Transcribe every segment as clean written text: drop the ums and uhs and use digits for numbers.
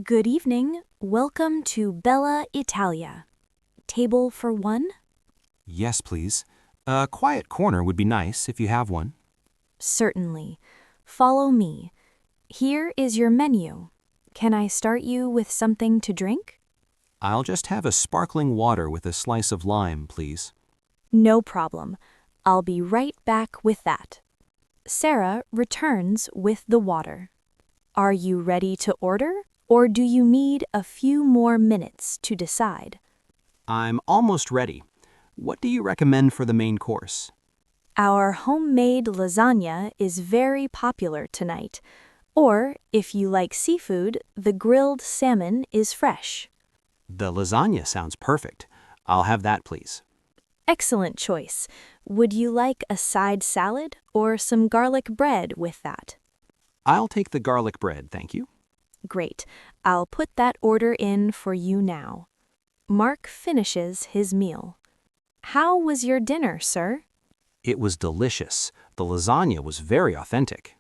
Good evening. Welcome to Bella Italia. Table for one? Yes, please. A quiet corner would be nice if you have one. Certainly. Follow me. Here is your menu. Can I start you with something to drink? I'll just have a sparkling water with a slice of lime, please. No problem. I'll be right back with that. Sarah returns with the water. Are you ready to order, or do you need a few more minutes to decide? I'm almost ready. What do you recommend for the main course? Our homemade lasagna is very popular tonight. Or, if you like seafood, the grilled salmon is fresh. The lasagna sounds perfect. I'll have that, please. Excellent choice. Would you like a side salad or some garlic bread with that? I'll take the garlic bread, thank you. Great. I'll put that order in for you now. Mark finishes his meal. How was your dinner, sir? It was delicious. The lasagna was very authentic.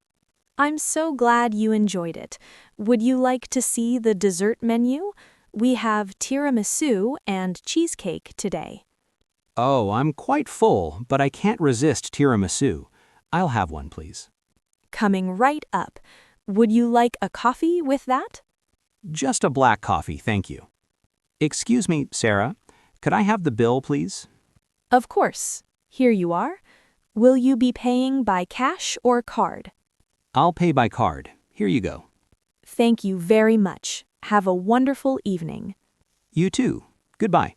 I'm so glad you enjoyed it. Would you like to see the dessert menu? We have tiramisu and cheesecake today. Oh, I'm quite full, but I can't resist tiramisu. I'll have one, please. Coming right up. Would you like a coffee with that? Just a black coffee, thank you. Excuse me, Sarah. Could I have the bill, please? Of course. Here you are. Will you be paying by cash or card? I'll pay by card. Here you go. Thank you very much. Have a wonderful evening. You too. Goodbye.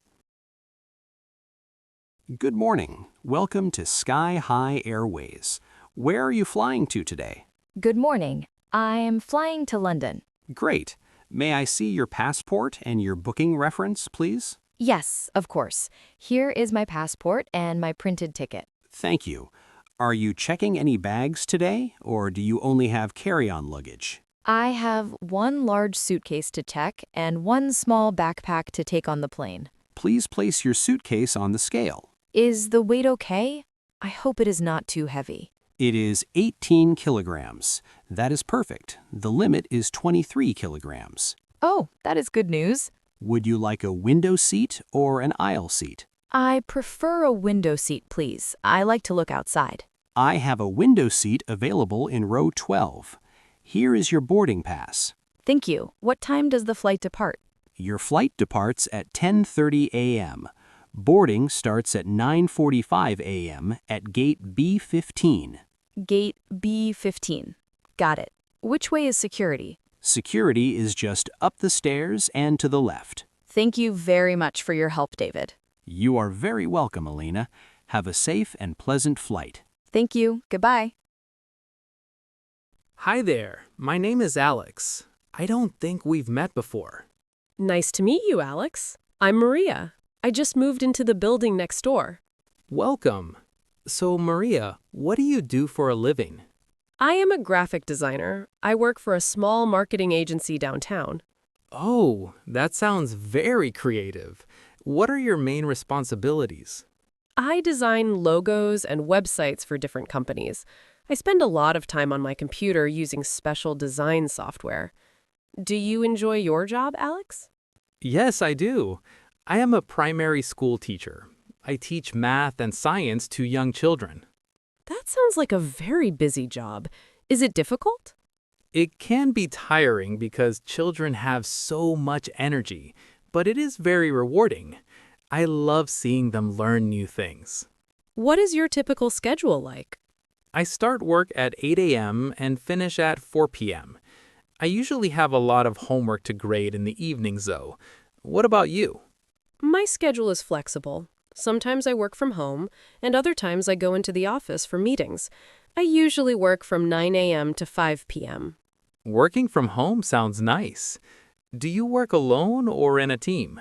Good morning. Welcome to Sky High Airways. Where are you flying to today? Good morning. I am flying to London. Great. May I see your passport and your booking reference, please? Yes, of course. Here is my passport and my printed ticket. Thank you. Are you checking any bags today, or do you only have carry-on luggage? I have one large suitcase to check and one small backpack to take on the plane. Please place your suitcase on the scale. Is the weight okay? I hope it is not too heavy. It is 18 kilograms. That is perfect. The limit is 23 kilograms. Oh, that is good news. Would you like a window seat or an aisle seat? I prefer a window seat, please. I like to look outside. I have a window seat available in row 12. Here is your boarding pass. Thank you. What time does the flight depart? Your flight departs at 10:30 a.m. Boarding starts at 9:45 a.m. at gate B15. Gate B15. Got it. Which way is security? Security is just up the stairs and to the left. Thank you very much for your help, David. You are very welcome, Elena. Have a safe and pleasant flight. Thank you. Goodbye. Hi there, my name is Alex. I don't think we've met before. Nice to meet you, Alex. I'm Maria. I just moved into the building next door. Welcome. So, Maria, what do you do for a living? I am a graphic designer. I work for a small marketing agency downtown. Oh, that sounds very creative. What are your main responsibilities? I design logos and websites for different companies. I spend a lot of time on my computer using special design software. Do you enjoy your job, Alex? Yes, I do. I am a primary school teacher. I teach math and science to young children. That sounds like a very busy job. Is it difficult? It can be tiring because children have so much energy, but it is very rewarding. I love seeing them learn new things. What is your typical schedule like? I start work at 8 a.m. and finish at 4 p.m. I usually have a lot of homework to grade in the evenings, though. What about you? My schedule is flexible. Sometimes I work from home, and other times I go into the office for meetings. I usually work from 9 a.m. to 5 p.m. Working from home sounds nice. Do you work alone or in a team?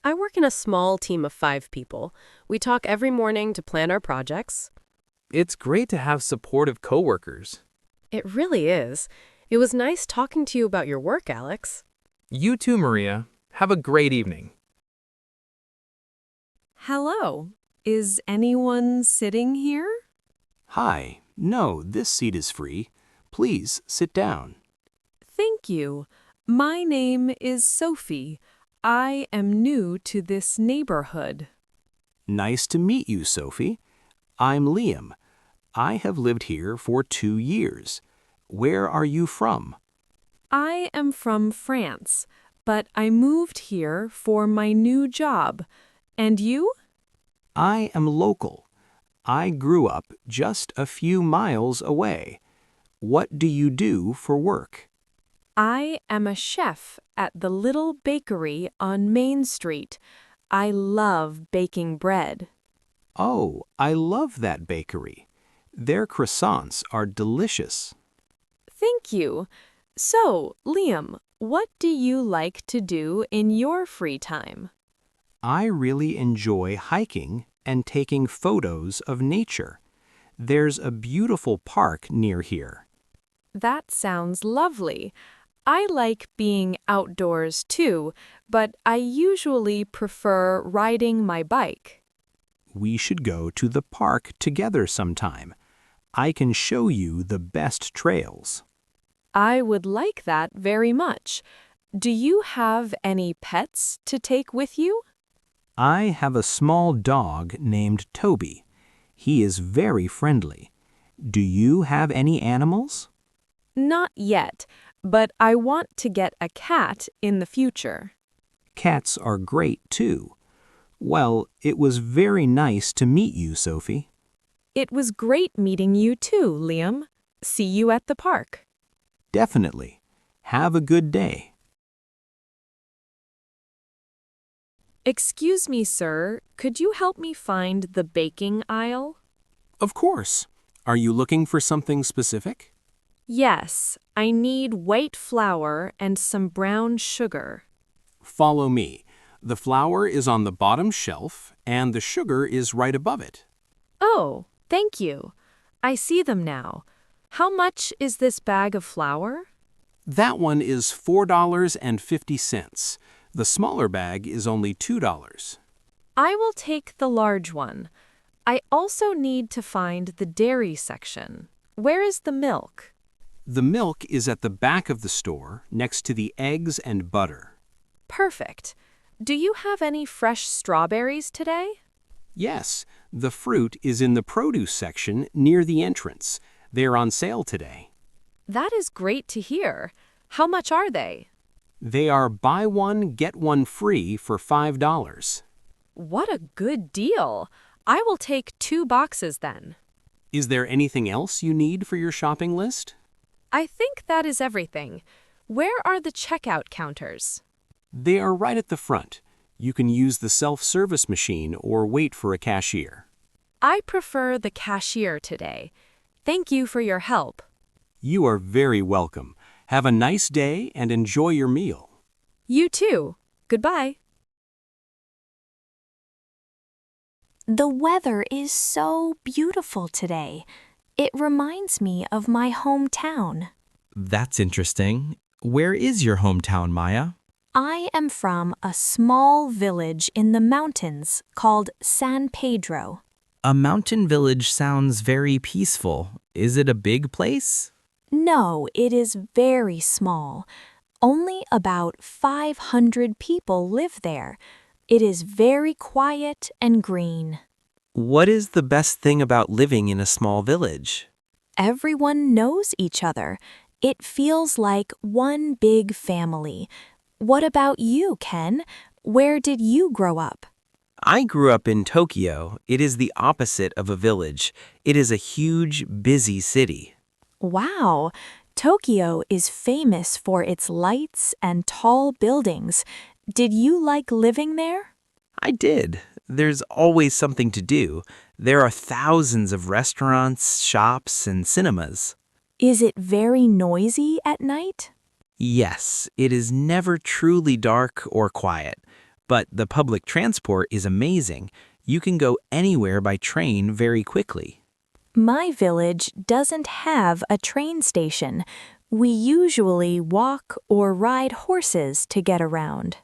I work in a small team of 5 people. We talk every morning to plan our projects. It's great to have supportive coworkers. It really is. It was nice talking to you about your work, Alex. You too, Maria. Have a great evening. Hello. Is anyone sitting here? Hi. No, this seat is free. Please sit down. Thank you. My name is Sophie. I am new to this neighborhood. Nice to meet you, Sophie. I'm Liam. I have lived here for 2 years. Where are you from? I am from France, but I moved here for my new job. And you? I am local. I grew up just a few miles away. What do you do for work? I am a chef at the little bakery on Main Street. I love baking bread. Oh, I love that bakery. Their croissants are delicious. Thank you. So, Liam, what do you like to do in your free time? I really enjoy hiking and taking photos of nature. There's a beautiful park near here. That sounds lovely. I like being outdoors too, but I usually prefer riding my bike. We should go to the park together sometime. I can show you the best trails. I would like that very much. Do you have any pets to take with you? I have a small dog named Toby. He is very friendly. Do you have any animals? Not yet, but I want to get a cat in the future. Cats are great too. Well, it was very nice to meet you, Sophie. It was great meeting you too, Liam. See you at the park. Definitely. Have a good day. Excuse me, sir. Could you help me find the baking aisle? Of course. Are you looking for something specific? Yes, I need white flour and some brown sugar. Follow me. The flour is on the bottom shelf and the sugar is right above it. Oh, thank you. I see them now. How much is this bag of flour? That one is $4.50. The smaller bag is only $2. I will take the large one. I also need to find the dairy section. Where is the milk? The milk is at the back of the store next to the eggs and butter. Perfect. Do you have any fresh strawberries today? Yes, the fruit is in the produce section near the entrance. They're on sale today. That is great to hear. How much are they? They are buy one, get one free for $5. What a good deal. I will take 2 boxes then. Is there anything else you need for your shopping list? I think that is everything. Where are the checkout counters? They are right at the front. You can use the self-service machine or wait for a cashier. I prefer the cashier today. Thank you for your help. You are very welcome. Have a nice day and enjoy your meal. You too. Goodbye. The weather is so beautiful today. It reminds me of my hometown. That's interesting. Where is your hometown, Maya? I am from a small village in the mountains called San Pedro. A mountain village sounds very peaceful. Is it a big place? No, it is very small. Only about 500 people live there. It is very quiet and green. What is the best thing about living in a small village? Everyone knows each other. It feels like one big family. What about you, Ken? Where did you grow up? I grew up in Tokyo. It is the opposite of a village. It is a huge, busy city. Wow, Tokyo is famous for its lights and tall buildings. Did you like living there? I did. There's always something to do. There are thousands of restaurants, shops, and cinemas. Is it very noisy at night? Yes, it is never truly dark or quiet. But the public transport is amazing. You can go anywhere by train very quickly. My village doesn't have a train station. We usually walk or ride horses to get around.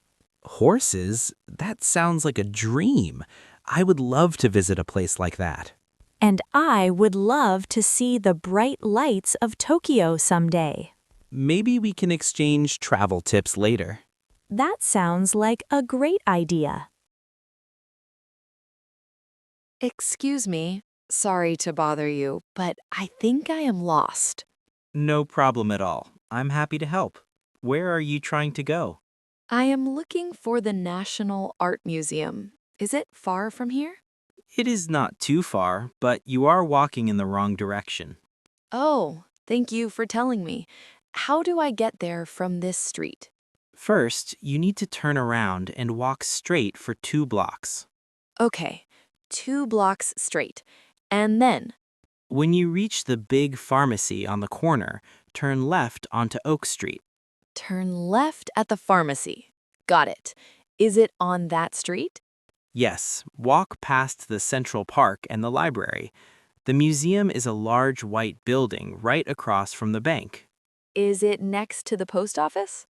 Horses? That sounds like a dream. I would love to visit a place like that. And I would love to see the bright lights of Tokyo someday. Maybe we can exchange travel tips later. That sounds like a great idea. Excuse me, sorry to bother you, but I think I am lost. No problem at all. I'm happy to help. Where are you trying to go? I am looking for the National Art Museum. Is it far from here? It is not too far, but you are walking in the wrong direction. Oh, thank you for telling me. How do I get there from this street? First, you need to turn around and walk straight for 2 blocks. Okay, 2 blocks straight. And then, When you reach the big pharmacy on the corner, turn left onto Oak Street. turn left at the pharmacy. Got it. Is it on that street? Yes, walk past the Central Park and the library. The museum is a large white building right across from the bank. Is it next to the post office?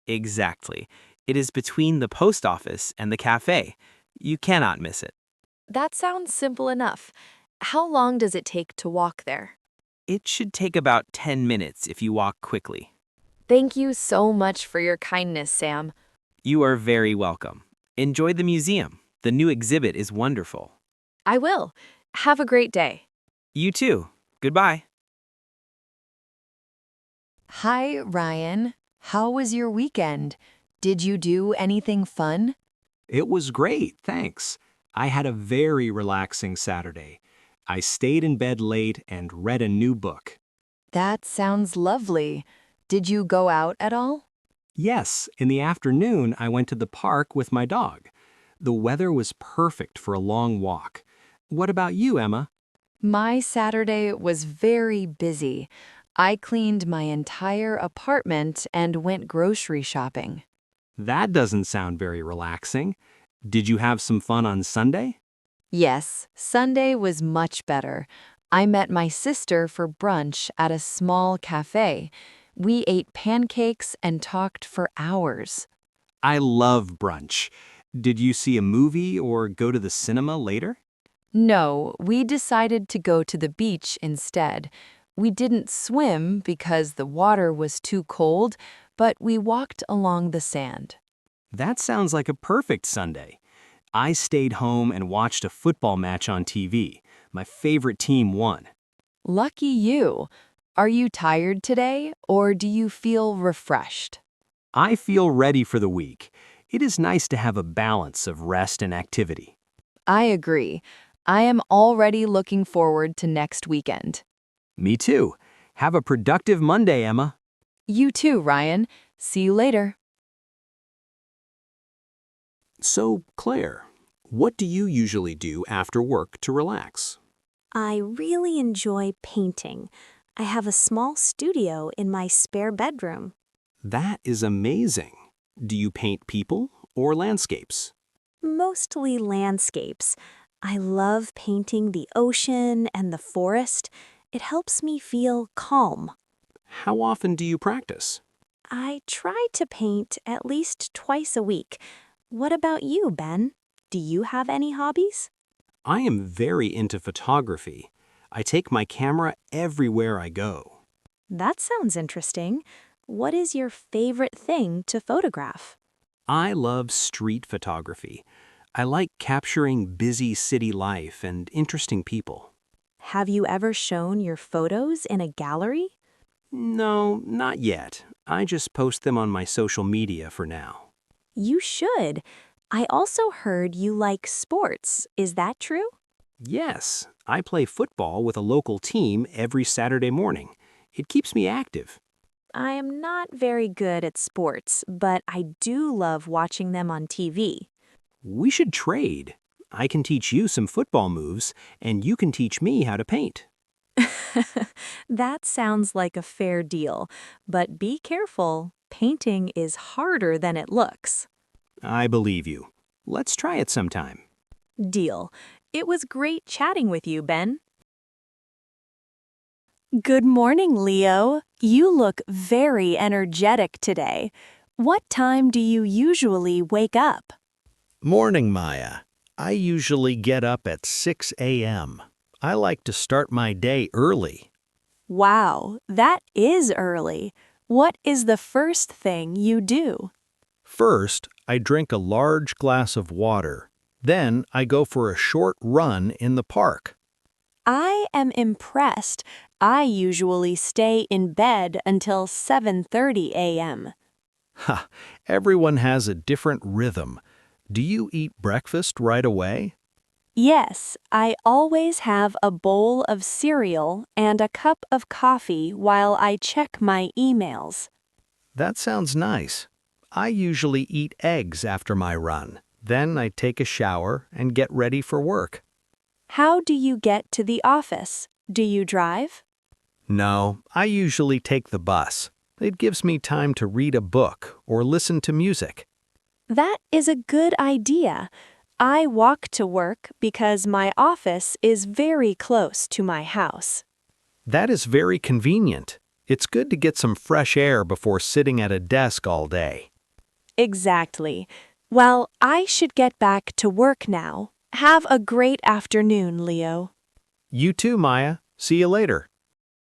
Exactly. It is between the post office and the cafe. You cannot miss it. That sounds simple enough. How long does it take to walk there? It should take about 10 minutes if you walk quickly. Thank you so much for your kindness, Sam. You are very welcome. Enjoy the museum. The new exhibit is wonderful. I will. Have a great day. You too. Goodbye. Hi, Ryan. How was your weekend? Did you do anything fun? It was great, thanks. I had a very relaxing Saturday. I stayed in bed late and read a new book. That sounds lovely. Did you go out at all? Yes, in the afternoon I went to the park with my dog. The weather was perfect for a long walk. What about you, Emma? My Saturday was very busy. I cleaned my entire apartment and went grocery shopping. That doesn't sound very relaxing. Did you have some fun on Sunday? Yes, Sunday was much better. I met my sister for brunch at a small cafe. We ate pancakes and talked for hours. I love brunch. Did you see a movie or go to the cinema later? No, we decided to go to the beach instead. We didn't swim because the water was too cold, but we walked along the sand. That sounds like a perfect Sunday. I stayed home and watched a football match on TV. My favorite team won. Lucky you. Are you tired today, or do you feel refreshed? I feel ready for the week. It is nice to have a balance of rest and activity. I agree. I am already looking forward to next weekend. Me too. Have a productive Monday, Emma. You too, Ryan. See you later. So, Claire, what do you usually do after work to relax? I really enjoy painting. I have a small studio in my spare bedroom. That is amazing. Do you paint people or landscapes? Mostly landscapes. I love painting the ocean and the forest. It helps me feel calm. How often do you practice? I try to paint at least twice a week. What about you, Ben? Do you have any hobbies? I am very into photography. I take my camera everywhere I go. That sounds interesting. What is your favorite thing to photograph? I love street photography. I like capturing busy city life and interesting people. Have you ever shown your photos in a gallery? No, not yet. I just post them on my social media for now. You should. I also heard you like sports. Is that true? Yes, I play football with a local team every Saturday morning. It keeps me active. I am not very good at sports, but I do love watching them on TV. We should trade. I can teach you some football moves, and you can teach me how to paint. That sounds like a fair deal, but be careful. Painting is harder than it looks. I believe you. Let's try it sometime. Deal. It was great chatting with you, Ben. Good morning, Leo. You look very energetic today. What time do you usually wake up? Morning, Maya. I usually get up at 6 a.m. I like to start my day early. Wow, that is early. What is the first thing you do? First, I drink a large glass of water. Then I go for a short run in the park. I am impressed. I usually stay in bed until 7:30 a.m. Ha, everyone has a different rhythm. Do you eat breakfast right away? Yes, I always have a bowl of cereal and a cup of coffee while I check my emails. That sounds nice. I usually eat eggs after my run. Then I take a shower and get ready for work. How do you get to the office? Do you drive? No, I usually take the bus. It gives me time to read a book or listen to music. That is a good idea. I walk to work because my office is very close to my house. That is very convenient. It's good to get some fresh air before sitting at a desk all day. Exactly. Well, I should get back to work now. Have a great afternoon, Leo. You too, Maya. See you later.